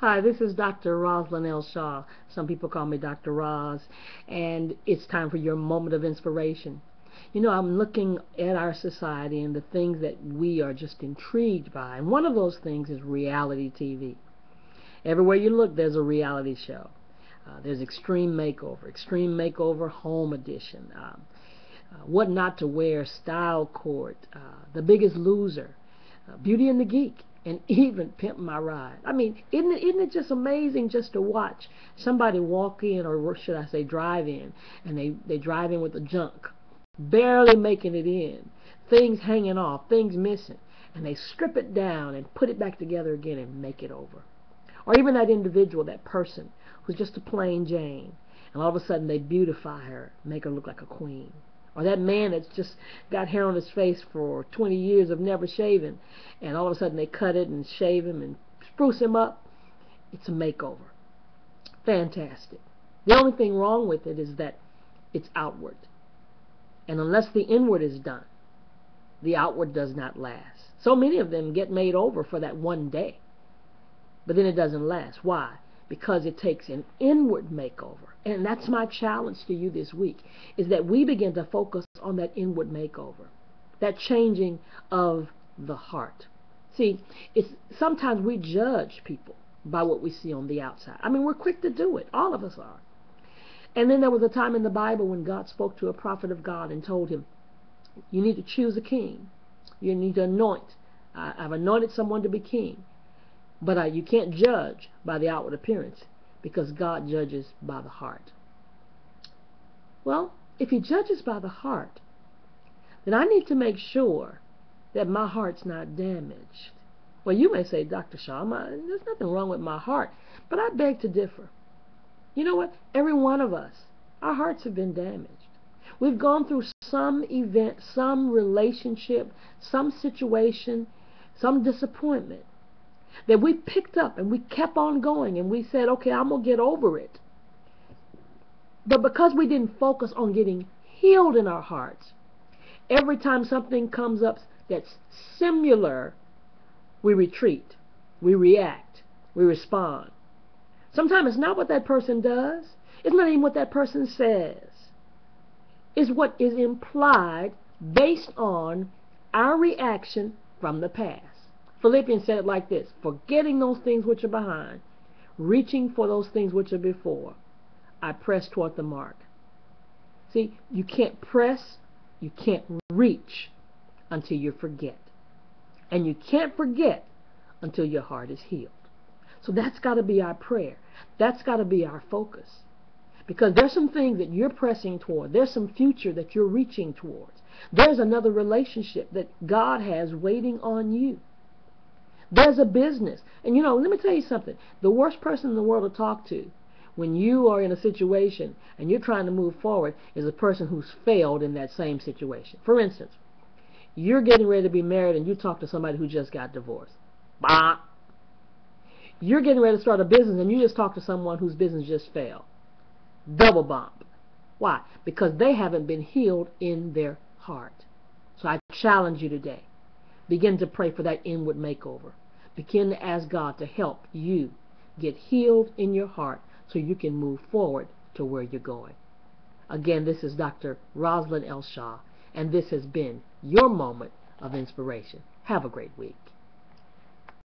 Hi, this is Dr. Rosalyn L. Some people call me Dr. Roz, and it's time for your moment of inspiration. You know, I'm looking at our society and the things that we are just intrigued by, and one of those things is reality TV. Everywhere you look, there's a reality show. There's Extreme Makeover Home Edition, What Not to Wear, Style Court, The Biggest Loser, Beauty and the Geek, and even Pimp My Ride. I mean, isn't it just amazing just to watch somebody walk in, or should I say drive in, and they drive in with the junk, barely making it in, things hanging off, things missing, and they strip it down and put it back together again and make it over. Or even that individual, that person, who's just a plain Jane, and all of a sudden they beautify her, make her look like a queen. Or that man that's just got hair on his face for 20 years of never shaving, and all of a sudden they cut it and shave him and spruce him up. It's a makeover. Fantastic. The only thing wrong with it is that it's outward. And unless the inward is done, the outward does not last. So many of them get made over for that one day, but then it doesn't last. Why? Because it takes an inward makeover. And that's my challenge to you this week, is that we begin to focus on that inward makeover, that changing of the heart. See, sometimes we judge people by what we see on the outside. I mean, we're quick to do it. All of us are. And then there was a time in the Bible when God spoke to a prophet of God and told him, you need to choose a king. You need to anoint. I've anointed someone to be king. But you can't judge by the outward appearance, because God judges by the heart. Well, if he judges by the heart, then I need to make sure that my heart's not damaged. Well, you may say, Dr. Shaw, there's nothing wrong with my heart, but I beg to differ. You know what? Every one of us, our hearts have been damaged. We've gone through some event, some relationship, some situation, some disappointment that we picked up and we kept on going, and we said, okay, I'm going to get over it. But because we didn't focus on getting healed in our hearts, every time something comes up that's similar, we retreat, we react, we respond. Sometimes it's not what that person does. It's not even what that person says. It's what is implied based on our reaction from the past. Philippians said it like this: forgetting those things which are behind, reaching for those things which are before, I press toward the mark. See, you can't press, you can't reach until you forget. And you can't forget until your heart is healed. So that's got to be our prayer. That's got to be our focus. Because there's some things that you're pressing toward. There's some future that you're reaching towards. There's another relationship that God has waiting on you. There's a business. And you know, let me tell you something. The worst person in the world to talk to when you are in a situation and you're trying to move forward is a person who's failed in that same situation. For instance, you're getting ready to be married and you talk to somebody who just got divorced. Bah! You're getting ready to start a business and you just talk to someone whose business just failed. Double bump. Why? Because they haven't been healed in their heart. So I challenge you today. Begin to pray for that inward makeover. Begin to ask God to help you get healed in your heart so you can move forward to where you're going. Again, this is Dr. Rosalyn L. and this has been your moment of inspiration. Have a great week.